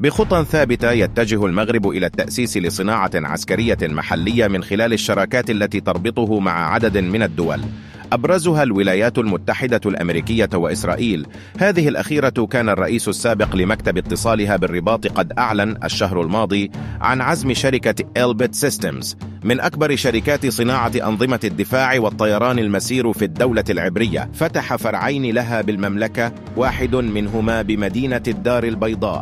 بخطى ثابتة يتجه المغرب إلى التأسيس لصناعة عسكرية محلية من خلال الشراكات التي تربطه مع عدد من الدول، أبرزها الولايات المتحدة الأمريكية وإسرائيل. هذه الأخيرة كان الرئيس السابق لمكتب اتصالها بالرباط قد أعلن الشهر الماضي عن عزم شركة إلبيت سيستمز من أكبر شركات صناعة أنظمة الدفاع والطيران المسير في الدولة العبرية، فتح فرعين لها بالمملكة، واحد منهما بمدينة الدار البيضاء.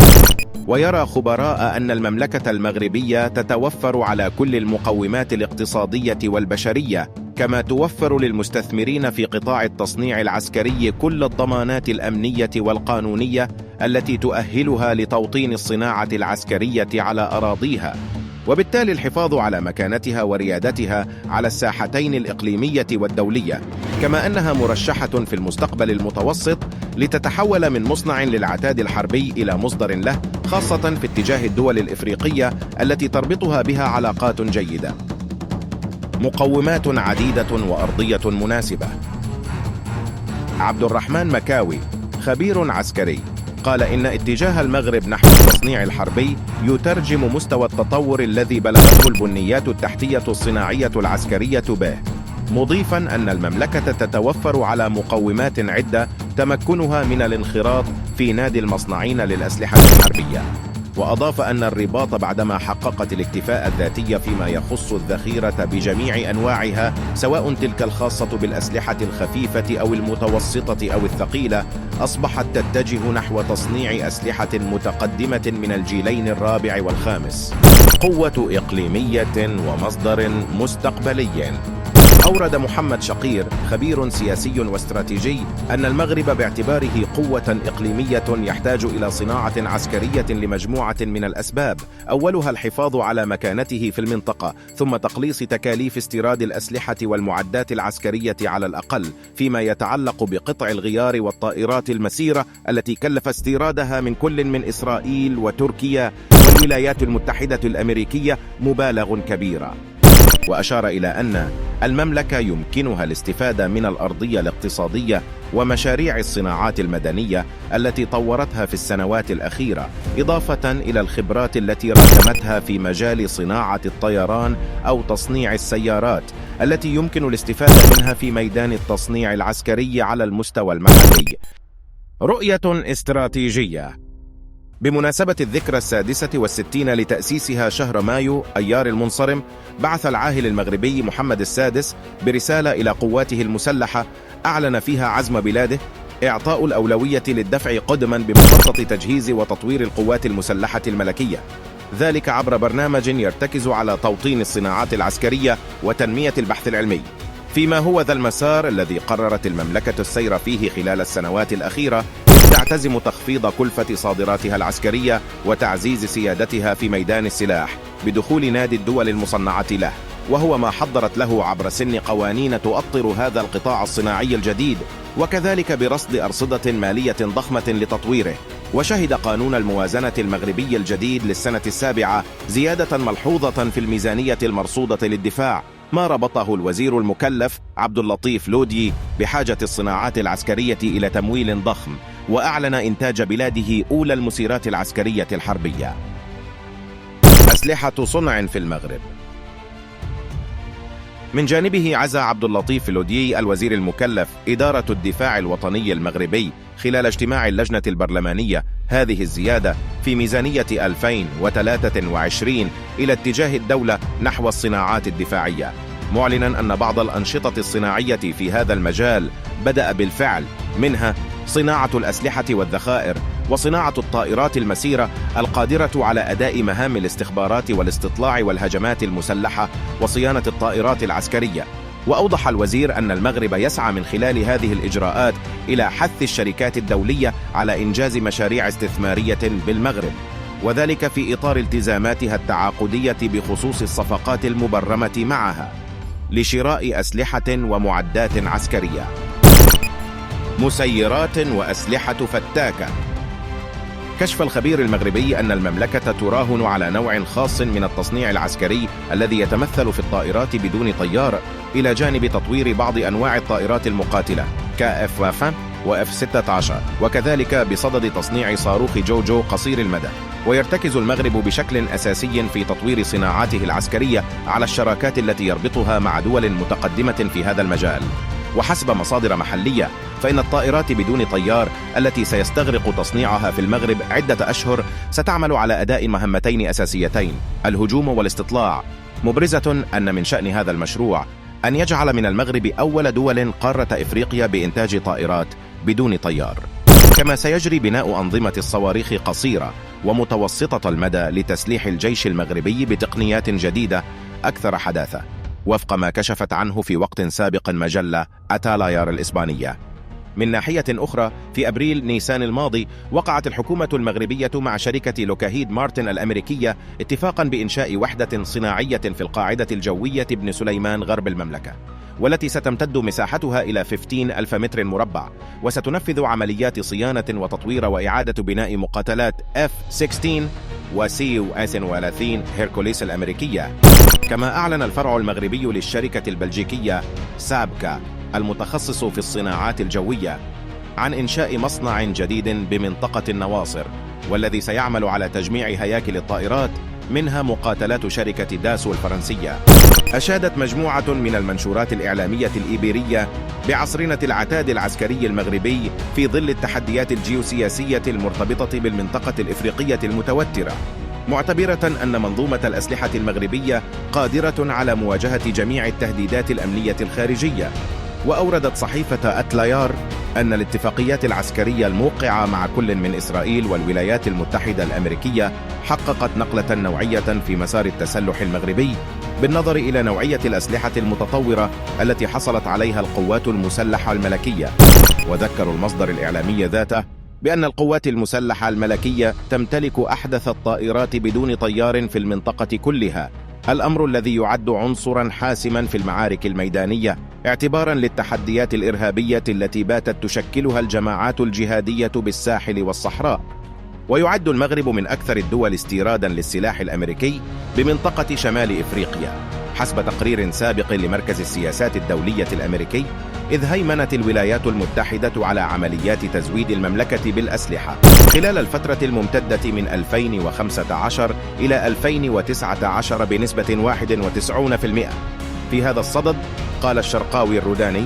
ويرى خبراء أن المملكة المغربية تتوفر على كل المقومات الاقتصادية والبشرية، كما توفر للمستثمرين في قطاع التصنيع العسكري كل الضمانات الأمنية والقانونية التي تؤهلها لتوطين الصناعة العسكرية على أراضيها، وبالتالي الحفاظ على مكانتها وريادتها على الساحتين الإقليمية والدولية، كما أنها مرشحة في المستقبل المتوسط لتتحول من مصنع للعتاد الحربي إلى مصدر له، خاصة في اتجاه الدول الإفريقية التي تربطها بها علاقات جيدة. مقومات عديدة وأرضية مناسبة. عبد الرحمن مكاوي خبير عسكري قال إن اتجاه المغرب نحو التصنيع الحربي يترجم مستوى التطور الذي بلغته البنيات التحتية الصناعية العسكرية به، مضيفا أن المملكة تتوفر على مقومات عدة تمكنها من الانخراط في نادي المصنعين للأسلحة الحربية. وأضاف أن الرباط بعدما حققت الاكتفاء الذاتي فيما يخص الذخيرة بجميع أنواعها، سواء تلك الخاصة بالأسلحة الخفيفة أو المتوسطة أو الثقيلة، أصبحت تتجه نحو تصنيع أسلحة متقدمة من الجيلين الرابع والخامس. قوة إقليمية ومصدر مستقبلي. أورد محمد شقير خبير سياسي واستراتيجي أن المغرب باعتباره قوة إقليمية يحتاج إلى صناعة عسكرية لمجموعة من الأسباب، أولها الحفاظ على مكانته في المنطقة، ثم تقليص تكاليف استيراد الأسلحة والمعدات العسكرية على الأقل، فيما يتعلق بقطع الغيار والطائرات المسيرة التي كلف استيرادها من كل من إسرائيل وتركيا والولايات المتحدة الأمريكية مبالغ كبيرة. وأشار إلى أن المملكة يمكنها الاستفادة من الأرضية الاقتصادية ومشاريع الصناعات المدنية التي طورتها في السنوات الأخيرة، إضافة إلى الخبرات التي راكمتها في مجال صناعة الطيران أو تصنيع السيارات التي يمكن الاستفادة منها في ميدان التصنيع العسكري على المستوى المحلي. رؤية استراتيجية. بمناسبة الذكرى 66 لتأسيسها شهر مايو أيار المنصرم، بعث العاهل المغربي محمد السادس برسالة إلى قواته المسلحة أعلن فيها عزم بلاده إعطاء الأولوية للدفع قدما بمخطط تجهيز وتطوير القوات المسلحة الملكية، ذلك عبر برنامج يرتكز على توطين الصناعات العسكرية وتنمية البحث العلمي، فيما هو ذا المسار الذي قررت المملكة السير فيه خلال السنوات الأخيرة، تعتزم تخفيض كلفة صادراتها العسكرية وتعزيز سيادتها في ميدان السلاح بدخول نادي الدول المصنعة له، وهو ما حضرت له عبر سن قوانين تؤطر هذا القطاع الصناعي الجديد، وكذلك برصد أرصدة مالية ضخمة لتطويره. وشهد قانون الموازنة المغربي الجديد للسنة السابعة زيادة ملحوظة في الميزانية المرصودة للدفاع، ما ربطه الوزير المكلف عبد اللطيف لودي بحاجة الصناعات العسكرية إلى تمويل ضخم، وأعلن إنتاج بلاده أولى المسيرات العسكرية الحربية. أسلحة صنع في المغرب. من جانبه عزى عبد اللطيف لودي الوزير المكلف إدارة الدفاع الوطني المغربي خلال اجتماع اللجنة البرلمانية هذه الزيادة في ميزانية 2023 إلى اتجاه الدولة نحو الصناعات الدفاعية، معلنا أن بعض الأنشطة الصناعية في هذا المجال بدأ بالفعل، منها صناعة الأسلحة والذخائر، وصناعة الطائرات المسيرة القادرة على أداء مهام الاستخبارات والاستطلاع والهجمات المسلحة وصيانة الطائرات العسكرية. وأوضح الوزير أن المغرب يسعى من خلال هذه الإجراءات إلى حث الشركات الدولية على إنجاز مشاريع استثمارية بالمغرب، وذلك في إطار التزاماتها التعاقدية بخصوص الصفقات المبرمة معها لشراء أسلحة ومعدات عسكرية. مسيرات وأسلحة فتاكة. كشف الخبير المغربي أن المملكة تراهن على نوع خاص من التصنيع العسكري الذي يتمثل في الطائرات بدون طيار، إلى جانب تطوير بعض أنواع الطائرات المقاتلة KF-1 و F-16، وكذلك بصدد تصنيع صاروخ جوجو قصير المدى. ويرتكز المغرب بشكل أساسي في تطوير صناعاته العسكرية على الشراكات التي يربطها مع دول متقدمة في هذا المجال. وحسب مصادر محلية فإن الطائرات بدون طيار التي سيستغرق تصنيعها في المغرب عدة أشهر ستعمل على أداء مهمتين أساسيتين: الهجوم والاستطلاع، مبرزة أن من شأن هذا المشروع أن يجعل من المغرب أول دول قارة إفريقيا بإنتاج طائرات بدون طيار. كما سيجري بناء أنظمة الصواريخ قصيرة ومتوسطة المدى لتسليح الجيش المغربي بتقنيات جديدة أكثر حداثة، وفق ما كشفت عنه في وقت سابق مجلة أتالايار الإسبانية. من ناحية أخرى، في أبريل نيسان الماضي وقعت الحكومة المغربية مع شركة لوكهيد مارتن الأمريكية اتفاقا بإنشاء وحدة صناعية في القاعدة الجوية بن سليمان غرب المملكة، والتي ستمتد مساحتها إلى 15,000 متر مربع، وستنفذ عمليات صيانة وتطوير وإعادة بناء مقاتلات F-16 وCU-30 هيركوليس الأمريكية. كما أعلن الفرع المغربي للشركة البلجيكية سابكا المتخصص في الصناعات الجوية عن إنشاء مصنع جديد بمنطقة النواصر، والذي سيعمل على تجميع هياكل الطائرات، منها مقاتلات شركة داسو الفرنسية. أشادت مجموعة من المنشورات الإعلامية الإيبيرية بعصرنة العتاد العسكري المغربي في ظل التحديات الجيوسياسية المرتبطة بالمنطقة الإفريقية المتوترة، معتبرة أن منظومة الأسلحة المغربية قادرة على مواجهة جميع التهديدات الأمنية الخارجية. وأوردت صحيفة أتلايار أن الاتفاقيات العسكرية الموقعة مع كل من إسرائيل والولايات المتحدة الأمريكية حققت نقلة نوعية في مسار التسلح المغربي بالنظر إلى نوعية الأسلحة المتطورة التي حصلت عليها القوات المسلحة الملكية. وذكر المصدر الإعلامي ذاته بأن القوات المسلحة الملكية تمتلك أحدث الطائرات بدون طيار في المنطقة كلها، الأمر الذي يعد عنصرا حاسما في المعارك الميدانية اعتبارا للتحديات الإرهابية التي باتت تشكلها الجماعات الجهادية بالساحل والصحراء. ويعد المغرب من أكثر الدول استيرادا للسلاح الأمريكي بمنطقة شمال إفريقيا، حسب تقرير سابق لمركز السياسات الدولية الأمريكي، إذ هيمنت الولايات المتحدة على عمليات تزويد المملكة بالأسلحة خلال الفترة الممتدة من 2015 إلى 2019 بنسبة 91%. في هذا الصدد قال الشرقاوي الروداني،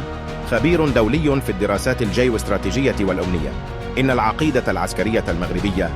خبير دولي في الدراسات الجيوستراتيجية والأمنية، إن العقيدة العسكرية المغربية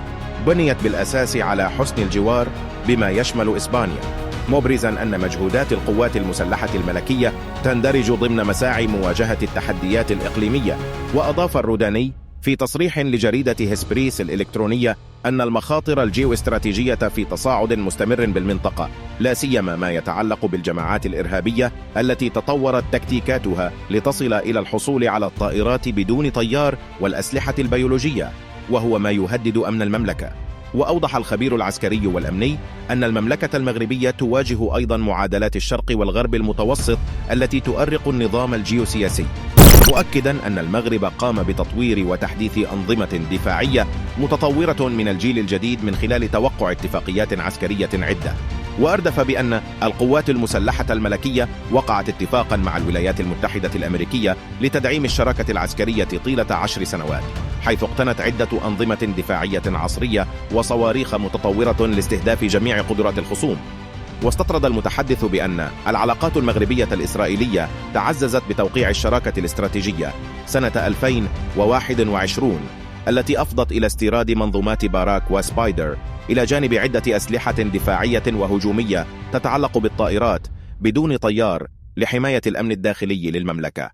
بنيت بالأساس على حسن الجوار بما يشمل إسبانيا، مبرزا أن مجهودات القوات المسلحة الملكية تندرج ضمن مساعي مواجهة التحديات الإقليمية. وأضاف الروداني في تصريح لجريدة هسبريس الإلكترونية أن المخاطر الجيوستراتيجية في تصاعد مستمر بالمنطقة، لا سيما ما يتعلق بالجماعات الإرهابية التي تطورت تكتيكاتها لتصل إلى الحصول على الطائرات بدون طيار والأسلحة البيولوجية، وهو ما يهدد أمن المملكة. وأوضح الخبير العسكري والأمني أن المملكة المغربية تواجه أيضا معادلات الشرق والغرب المتوسط التي تؤرق النظام الجيوسياسي، مؤكدا أن المغرب قام بتطوير وتحديث أنظمة دفاعية متطورة من الجيل الجديد من خلال توقع اتفاقيات عسكرية عدة. وأردف بأن القوات المسلحة الملكية وقعت اتفاقا مع الولايات المتحدة الأمريكية لتدعيم الشراكة العسكرية طيلة 10 سنوات، حيث اقتنت عدة أنظمة دفاعية عصرية وصواريخ متطورة لاستهداف جميع قدرات الخصوم. واستطرد المتحدث بأن العلاقات المغربية الإسرائيلية تعززت بتوقيع الشراكة الاستراتيجية سنة 2021 التي أفضت إلى استيراد منظومات باراك وسبايدر، إلى جانب عدة أسلحة دفاعية وهجومية تتعلق بالطائرات بدون طيار لحماية الأمن الداخلي للمملكة.